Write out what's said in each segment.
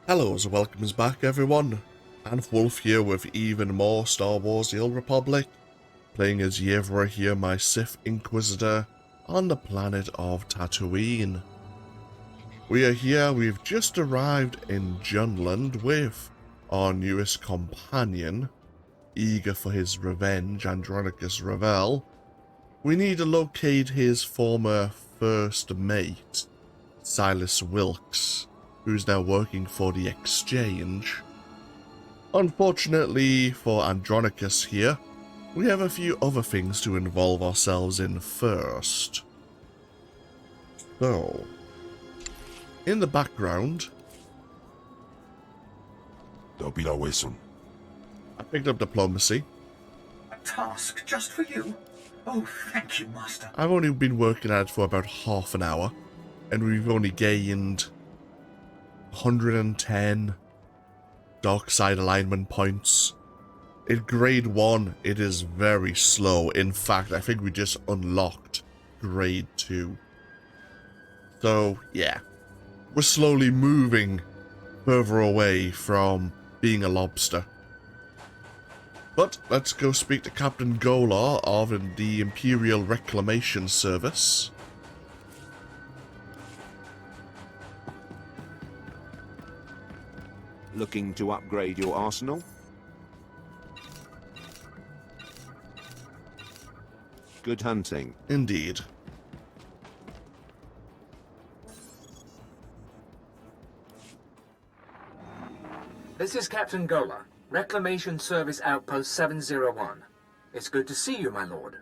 Hello and welcome back everyone, and Wolf here with even more Star Wars The Old Republic, playing as Yevrà here, my Sith Inquisitor, on the planet of Tatooine. We are here, we've just arrived in Jundland with our newest companion, eager for his revenge, Andronicus Revel. We need to locate his former first mate, Silas Wilkes, who's now working for the Exchange. Unfortunately for Andronicus here, we have a few other things to involve ourselves in first. So, in the background, I picked up diplomacy. A task just for you? Oh, thank you, Master. I've only been working at it for about half an hour, and we've only gained 110 dark side alignment points. In grade 1, it is very slow. In fact, I think we just unlocked grade 2. So, yeah. We're slowly moving further away from being a lobster. But let's go speak to Captain Golar of the Imperial Reclamation Service. Looking to upgrade your arsenal? Good hunting. Indeed. This is Captain Golar, Reclamation Service Outpost 701. It's good to see you, my lord.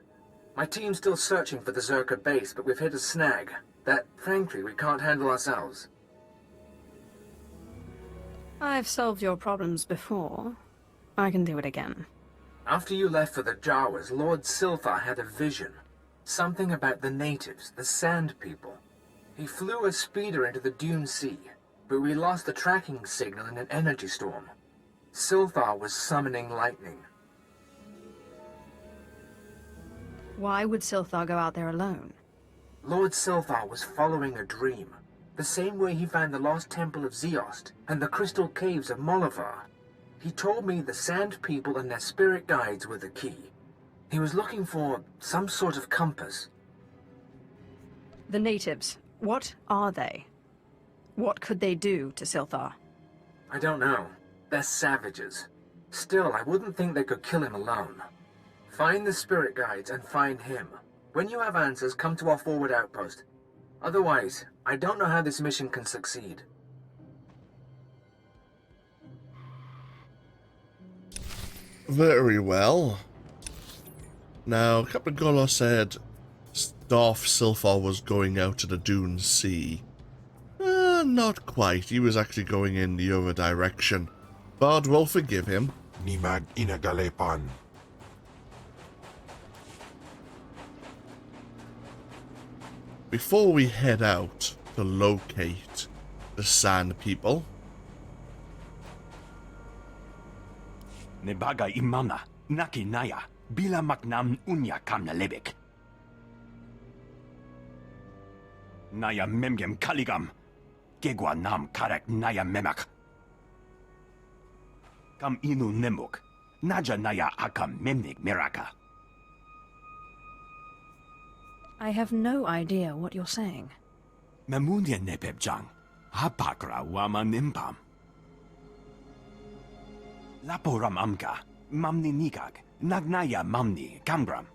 My team's still searching for the Zerka base, but we've hit a snag that, frankly, we can't handle ourselves. I've solved your problems before. I can do it again. After you left for the Jawas, Lord Silthar had a vision. Something about the natives, the Sand People. He flew a speeder into the Dune Sea, but we lost the tracking signal in an energy storm. Silthar was summoning lightning. Why would Silthar go out there alone? Lord Silthar was following a dream. The same way he found the lost temple of Zeost and the crystal caves of Molivar. He told me the Sand People and their spirit guides were the key. He was looking for some sort of compass. The natives, what are they? What could they do to Silthar? I don't know. They're savages. Still, I wouldn't think they could kill him alone. Find the spirit guides and find him. When you have answers, come to our forward outpost. Otherwise, I don't know how this mission can succeed. Very well. Now, Captain Golar said Darth Silthar was going out to the Dune Sea. Not quite. He was actually going in the other direction. But we'll forgive him. Nimag inagalepan. Before we head out to locate the Sand People, Nebaga imana, naki naya, bila maknam unya kamna lebek. Naya memgem kaligam, gegwa nam karak naya memak. Kam inu nemuk, naja naya akam memnik meraka. I have no idea what you're saying. Memunya nepebjang, hapakra wama nimpam. Laporam amka, mamni nikag, nagnaya mamni kamgram.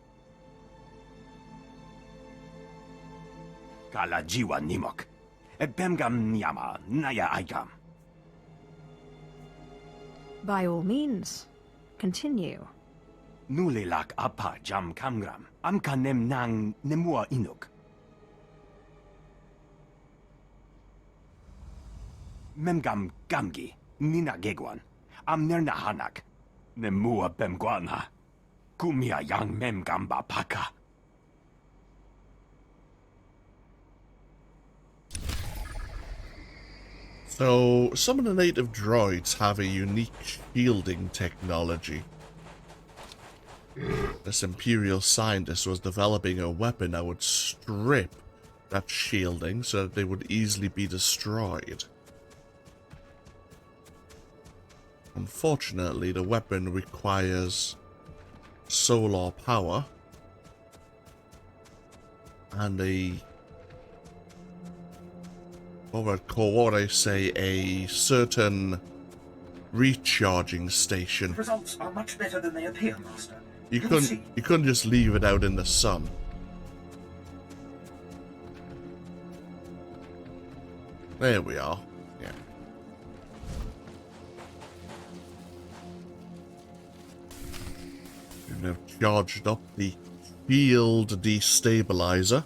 Kala jiwa nimok, ebemgam nyama naya aikam. By all means, continue. Nulilak apa jam kamgram, amka nem nang nemua inuk. Memgam gamgi, nina gegwan, am nerna hanak, nemua bemguana, kumia yang memgamba paka. so some of the native droids have a unique shielding technology. This Imperial scientist was developing a weapon that would strip that shielding so that they would easily be destroyed. Unfortunately, the weapon requires solar power and what would I say, a certain recharging station. Results are much better than they appear, Master. You will see. couldn't just leave it out in the sun. There we are. Yeah. We've now charged up the field destabilizer.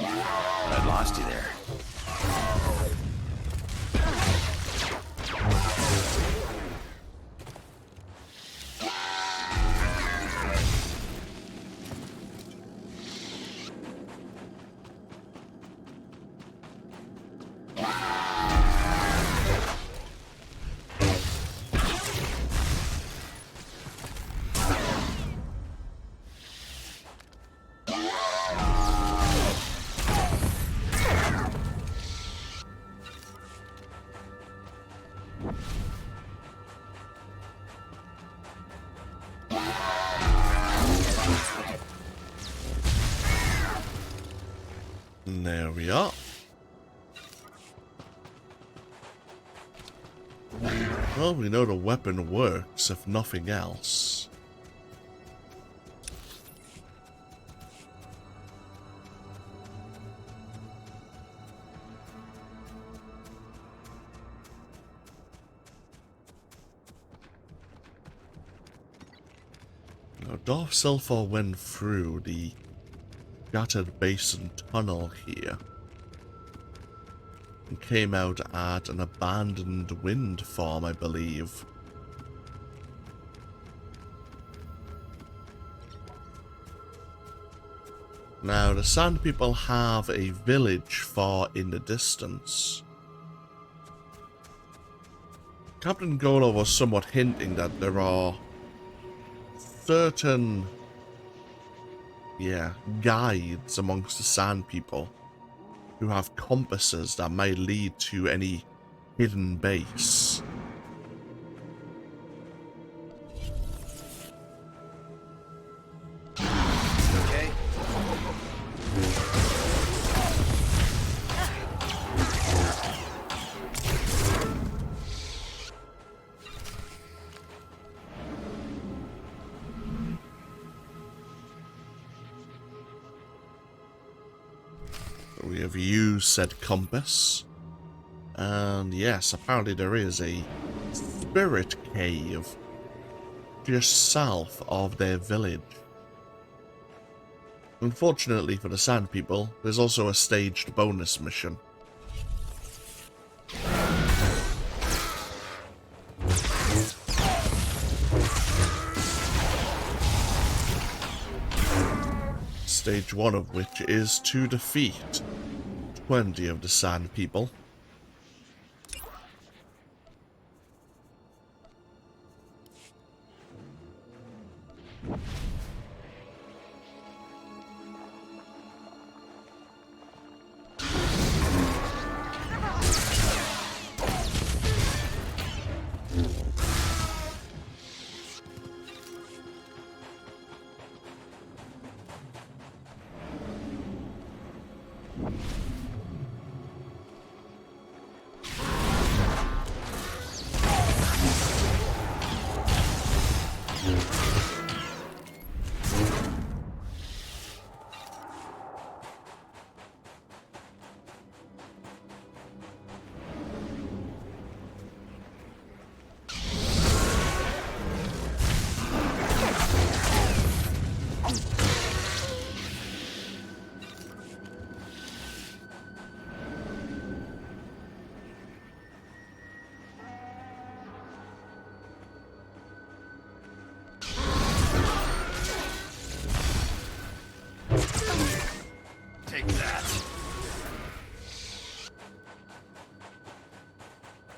I lost you there. And there we are. Well, we know the weapon works, if nothing else. Now, Darth Silthar went through the Shattered Basin tunnel here and came out at an abandoned wind farm, I believe. Now, the Sand People have a village far in the distance. Captain Golo was somewhat hinting that there are certain guides amongst the Sand People who have compasses that might lead to any hidden base. Okay. We have used said compass, and yes, apparently there is a spirit cave just south of their village. Unfortunately for the Sand People, there's also a staged bonus mission. Stage 1 of which is to defeat 20 of the Sand People.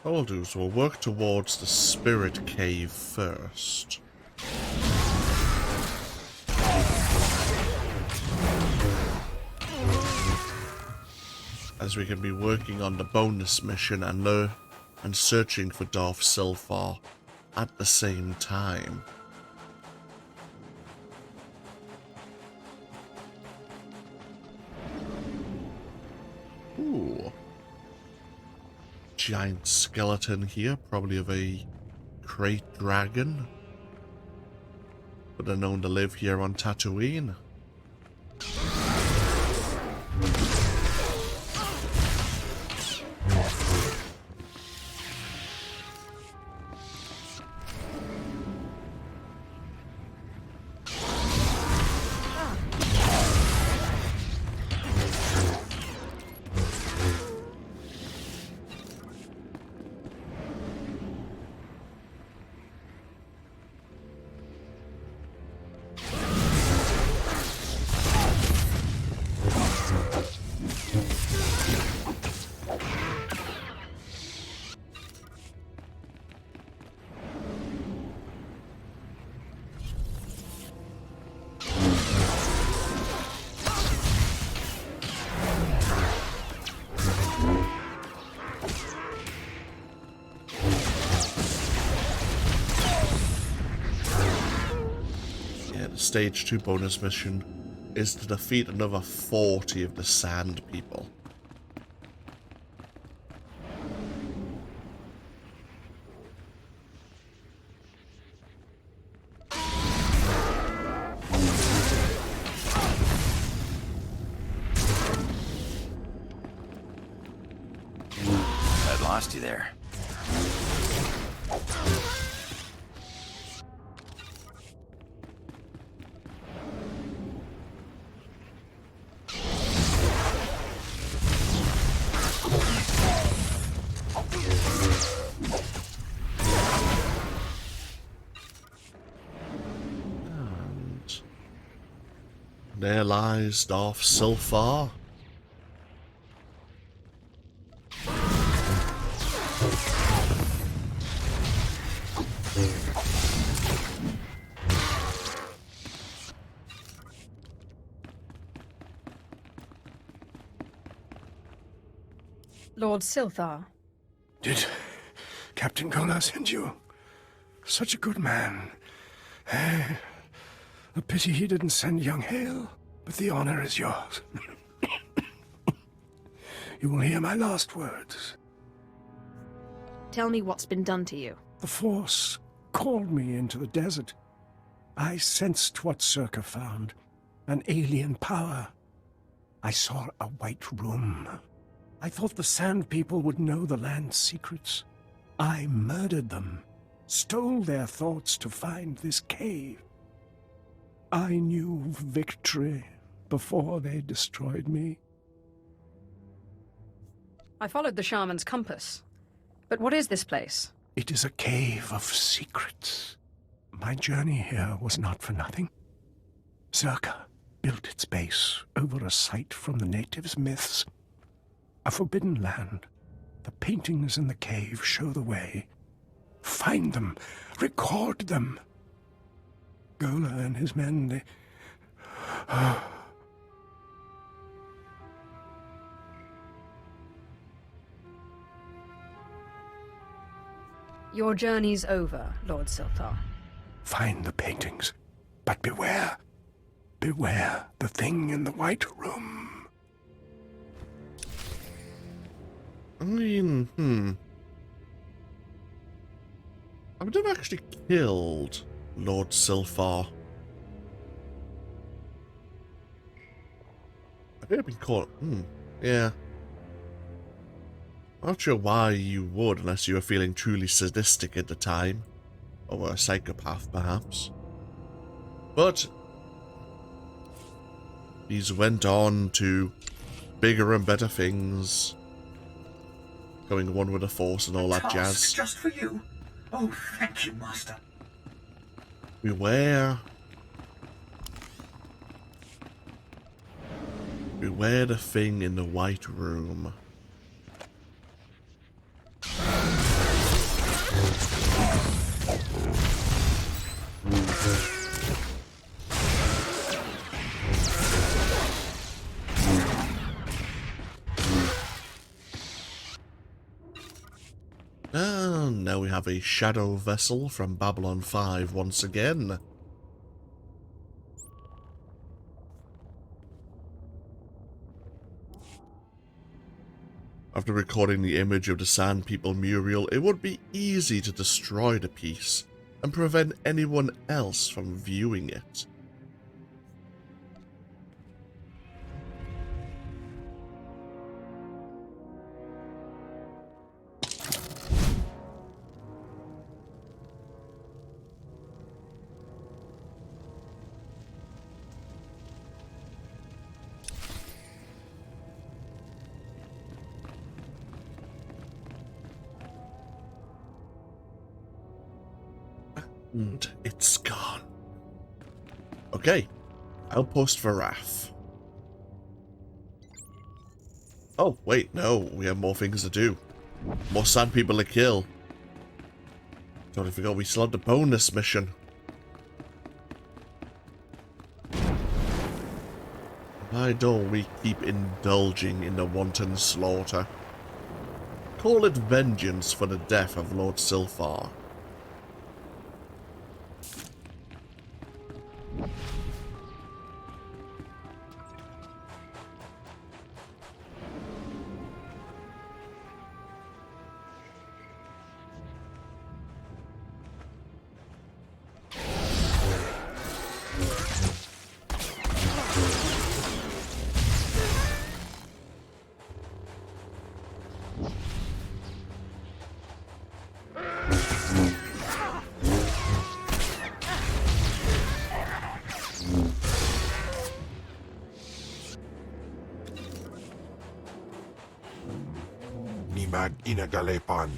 What we'll do is we'll work towards the spirit cave first. as we can be working on the bonus mission and searching for Darth Silthar at the same time. Ooh. Giant skeleton here, probably of a crate dragon. But they're known to live here on Tatooine. Stage 2 bonus mission is to defeat another 40 of the Sand People. I'd lost you there. There lies Darth Silthar. Lord Silthar. Did Captain Gola send you? Such a good man. A pity he didn't send young Hale, but the honor is yours. You will hear my last words. Tell me what's been done to you. The Force called me into the desert. I sensed what Circa found, an alien power. I saw a white room. I thought the Sand People would know the land's secrets. I murdered them, stole their thoughts to find this cave. I knew victory before they destroyed me. I followed the shaman's compass. But what is this place? It is a cave of secrets. My journey here was not for nothing. Circa built its base over a site from the natives' myths. A forbidden land. The paintings in the cave show the way. Find them. Record them. Gola and his men, they... Your journey's over, Lord Silthar. Find the paintings, but beware. Beware the thing in the white room. I mean, I've never actually killed Lord Silthar. I think I've been caught. Yeah. I'm not sure why you would, unless you were feeling truly sadistic at the time. Or were a psychopath, perhaps. But these went on to bigger and better things. Going one with the Force and all that jazz. Just for you. Oh, thank you, Master. Beware the thing in the white room. And now we have a shadow vessel from Babylon 5 once again. After recording the image of the Sand People mural, it would be easy to destroy the piece and prevent anyone else from viewing it. And it's gone. Okay, Outpost Varath. Oh, wait, no, we have more things to do. More sand people to kill. Totally forgot we still had the bonus mission. Why don't we keep indulging in the wanton slaughter? Call it vengeance for the death of Lord Silthar. Nimag inagalepan.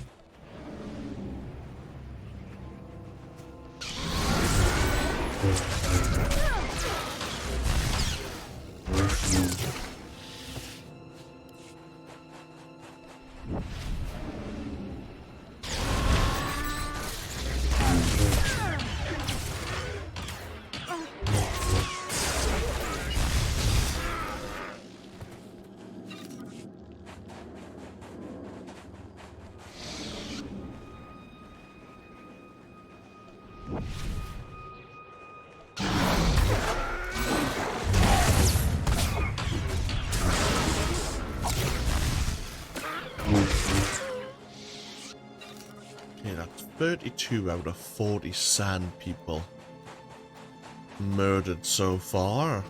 Okay, that's 32 out of 40 sand people murdered so far.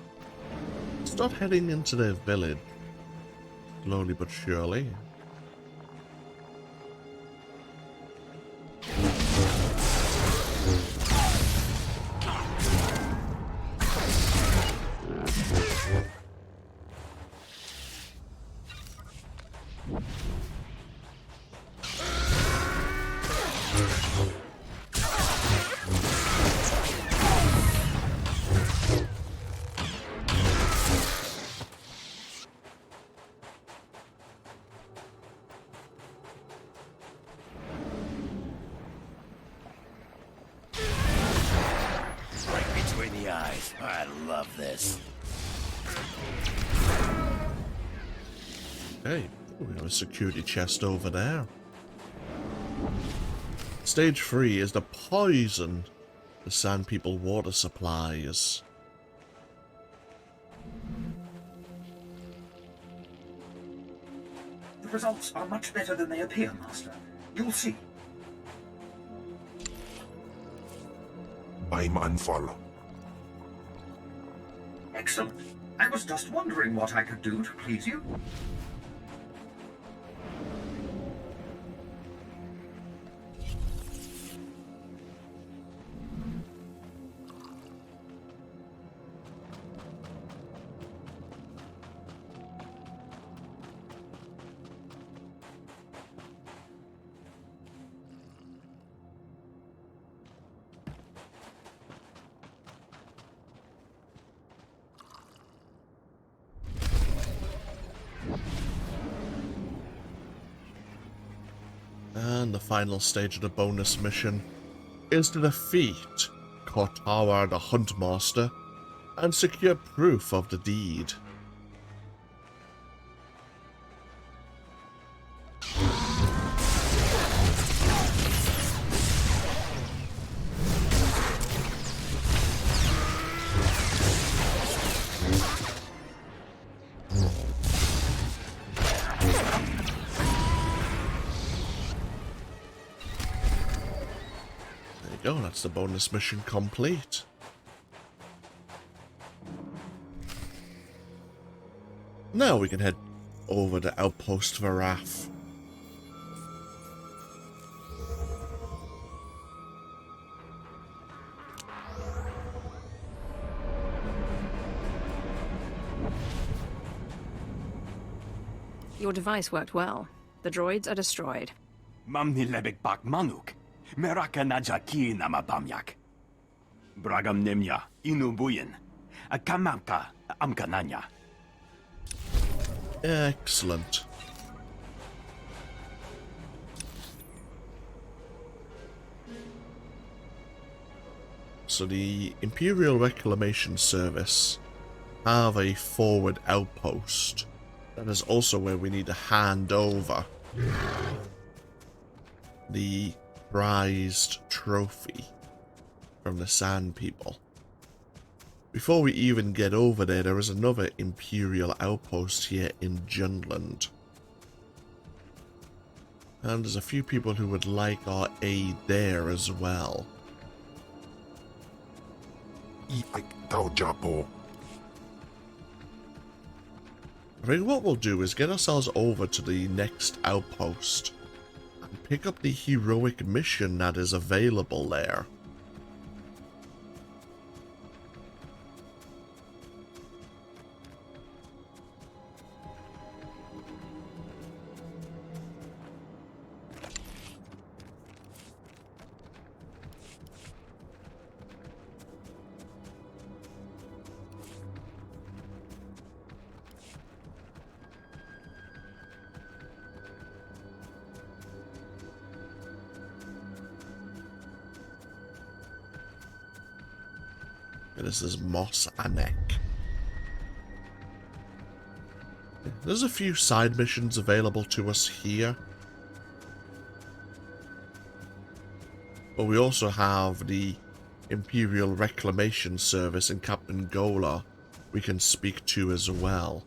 Start heading into their village, slowly but surely. I love this. Okay, we have a security chest over there. Stage 3 is the poison the Sand People water supplies. The results are much better than they appear, Master. You'll see. I'm unfollow. Excellent. I was just wondering what I could do to please you. And the final stage of the bonus mission is to defeat Kortawa the Huntmaster and secure proof of the deed. go, that's the bonus mission complete. Now we can head over to Outpost Varath. Your device worked well. The droids are destroyed. Mamni lebek bak manuk. Meraka naja ki nama bamyak. Bragam nemya inubuyin. Akamamka amkananya. Excellent. So the Imperial Reclamation Service have a forward outpost. That is also where we need to hand over the prized trophy from the Sand People. Before we even get over there, there is another Imperial outpost here in Jundland. And there's a few people who would like our aid there as well. I think what we'll do is get ourselves over to the next outpost and pick up the heroic mission that is available there. This is Mos Anek. There's a few side missions available to us here. But we also have the Imperial Reclamation Service and Captain Gola we can speak to as well.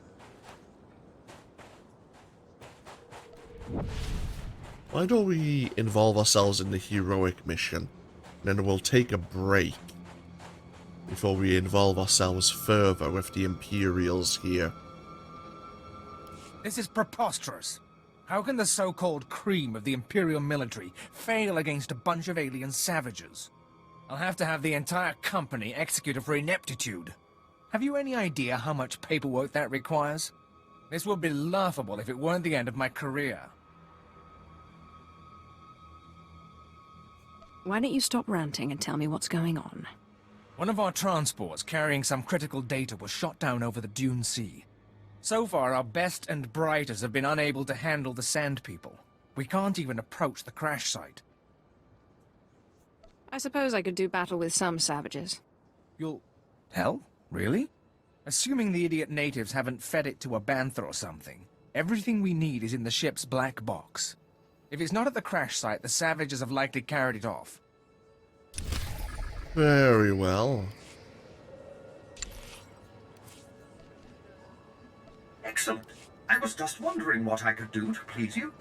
Why don't we involve ourselves in the heroic mission, and then we'll take a break before we involve ourselves further with the Imperials here. This is preposterous. How can the so-called cream of the Imperial military fail against a bunch of alien savages? I'll have to have the entire company executed for ineptitude. Have you any idea how much paperwork that requires? This would be laughable if it weren't the end of my career. Why don't you stop ranting and tell me what's going on? One of our transports carrying some critical data was shot down over the Dune Sea. So far, our best and brightest have been unable to handle the Sand People. We can't even approach the crash site. I suppose I could do battle with some savages. You'll... Hell? Really? Assuming the idiot natives haven't fed it to a bantha or something, everything we need is in the ship's black box. If it's not at the crash site, the savages have likely carried it off. Very well. Excellent. I was just wondering what I could do to please you.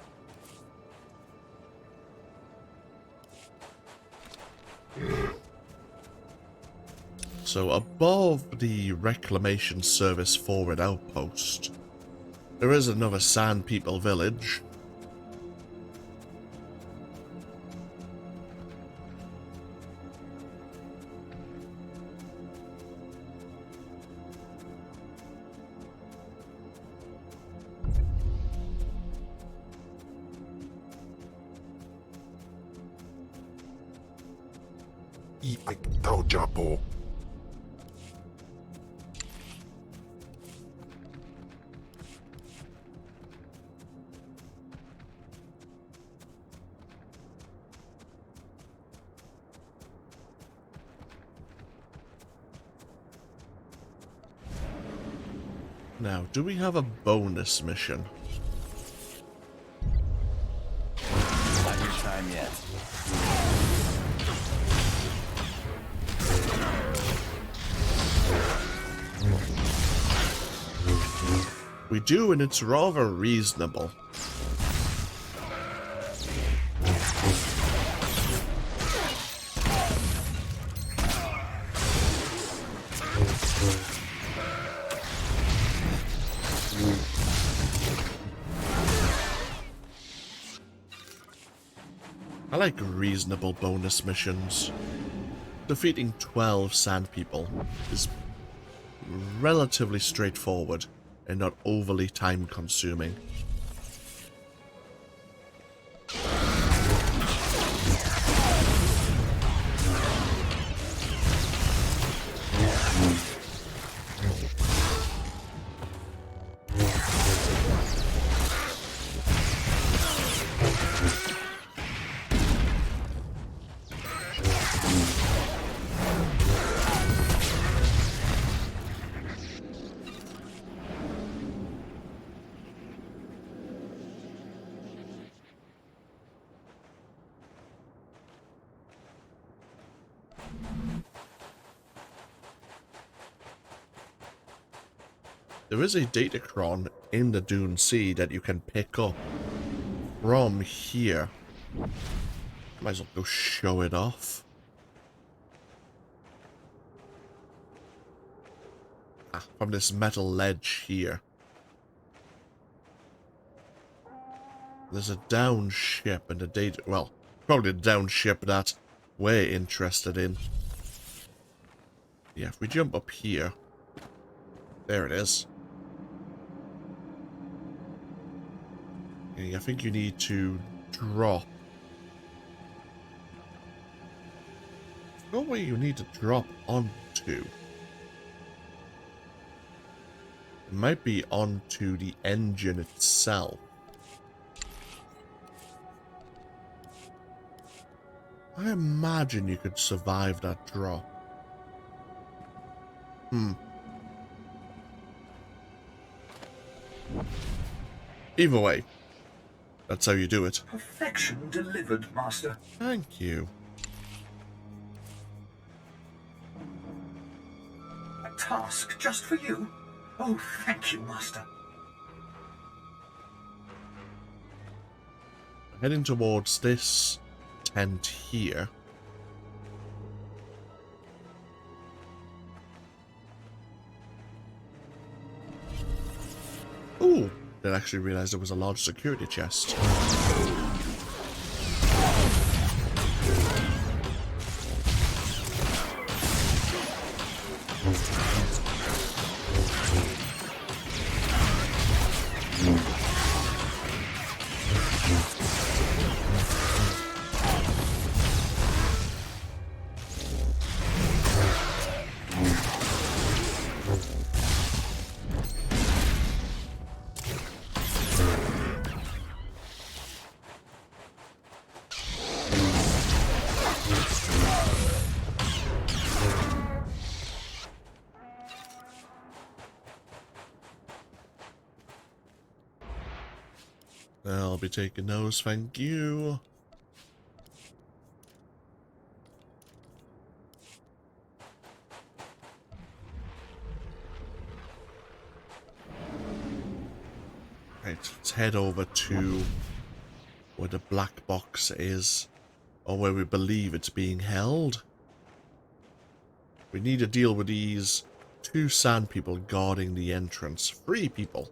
So above the Reclamation Service forward outpost, there is another Sand People village. Now, do we have a bonus mission? Not your time yet. We do, and it's rather reasonable. I like reasonable bonus missions. Defeating 12 sand people is relatively straightforward and not overly time consuming. There is a datachron in the Dune Sea that you can pick up from here. Might as well go show it off. From this metal ledge here. There's a down ship and a data... Well, probably the down ship that we're interested in. Yeah, if we jump up here... There it is. I think you need to drop. I forgot where you need to drop onto. It might be onto the engine itself. I imagine you could survive that drop. Either way, that's how you do it. Perfection delivered, Master. Thank you. A task just for you? Oh, thank you, Master. Heading towards this tent here. Ooh, didn't actually realize there was a large security chest. I'll be taking those, thank you. Right, let's head over to where the black box is, or where we believe it's being held. We need to deal with these 2 sand people guarding the entrance. 3 people.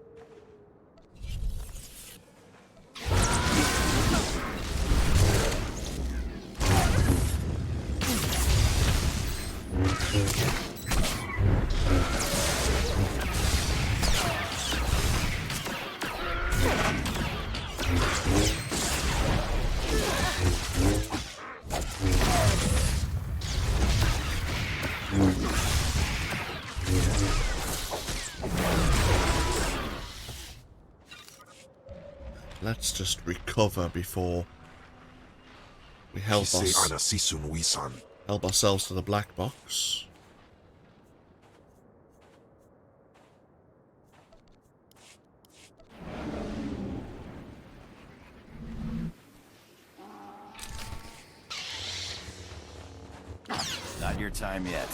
Let's just recover before we help ourselves to the black box. Not your time yet.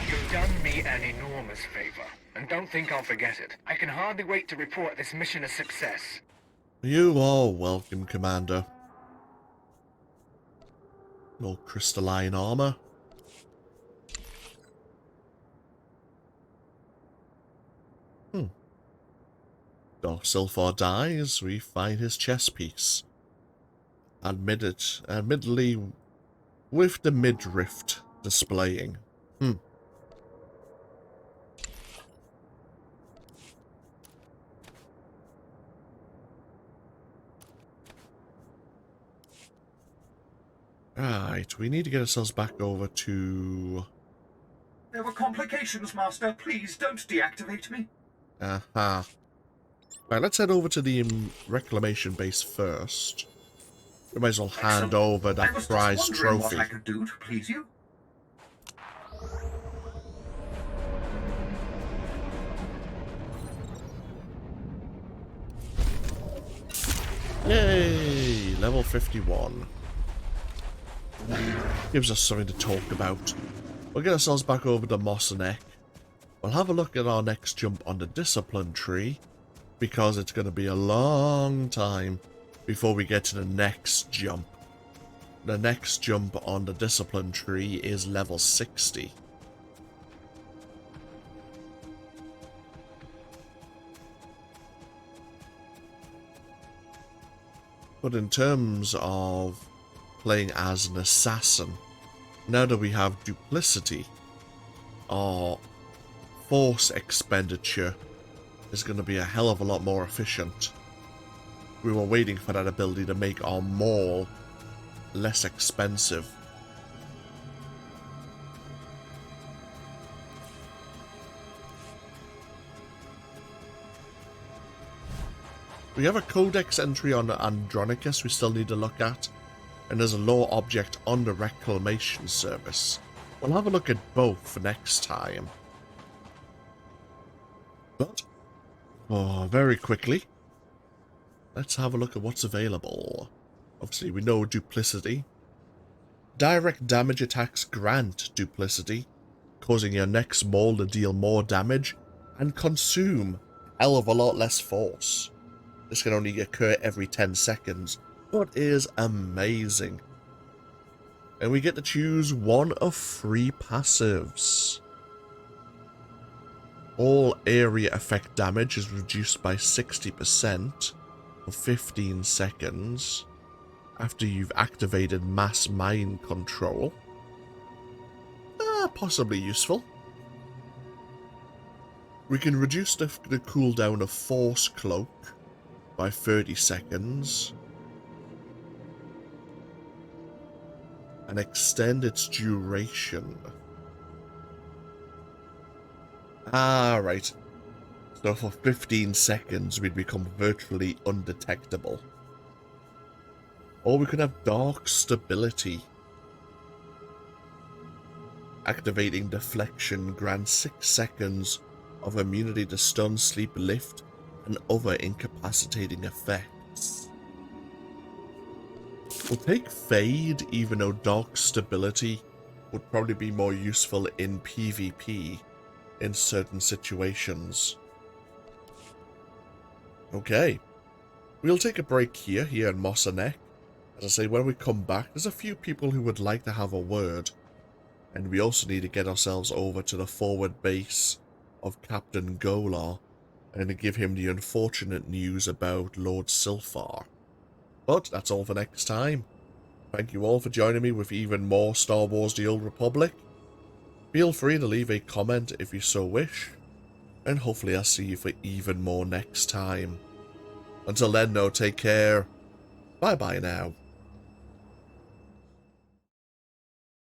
You've done me an enormous favor, and don't Don't think I'll forget it. I can hardly wait to report this mission a success. You are welcome, Commander. More crystalline armor. Darth Silthar dies, we find his chess piece. Admittedly, with the midriff displaying. Right, we need to get ourselves back over to... There were complications, Master. Please don't deactivate me. Aha. Right, let's head over to the reclamation base first. We might as well hand over that prize trophy. What I could do to please you. Yay! Level 51. Gives us something to talk about. We'll get ourselves back over to Mossanek. We'll have a look at our next jump on the discipline tree, because it's going to be a long time before we get to the next jump. The next jump on the discipline tree is level 60. But in terms of playing as an assassin, now that we have duplicity, our force expenditure is going to be a hell of a lot more efficient. We were waiting for that ability to make our maul less expensive. We have a codex entry on Andronicus we still need to look at, and there's a lore object on the reclamation service. We'll have a look at both for next time. But, very quickly, let's have a look at what's available. Obviously, we know duplicity. Direct damage attacks grant duplicity, causing your next maul to deal more damage and consume a hell of a lot less force. This can only occur every 10 seconds, but is amazing. And we get to choose one of 3 passives. All area effect damage is reduced by 60% for 15 seconds after you've activated mass mind control. Possibly useful. We can reduce the cooldown of Force Cloak by 30 seconds and extend its duration. Right. So for 15 seconds we'd become virtually undetectable. Or we could have Dark Stability. Activating Deflection grants 6 seconds of immunity to stun, sleep, lift, and other incapacitating effects. We'll take Fade, even though Dark Stability would probably be more useful in PvP in certain situations. Okay. We'll take a break here in Mossanek. As I say, when we come back, there's a few people who would like to have a word. And we also need to get ourselves over to the forward base of Captain Golar and to give him the unfortunate news about Lord Silthar. But that's all for next time. Thank you all for joining me with even more Star Wars The Old Republic. Feel free to leave a comment if you so wish, and hopefully I'll see you for even more next time. Until then though, take care. Bye bye now.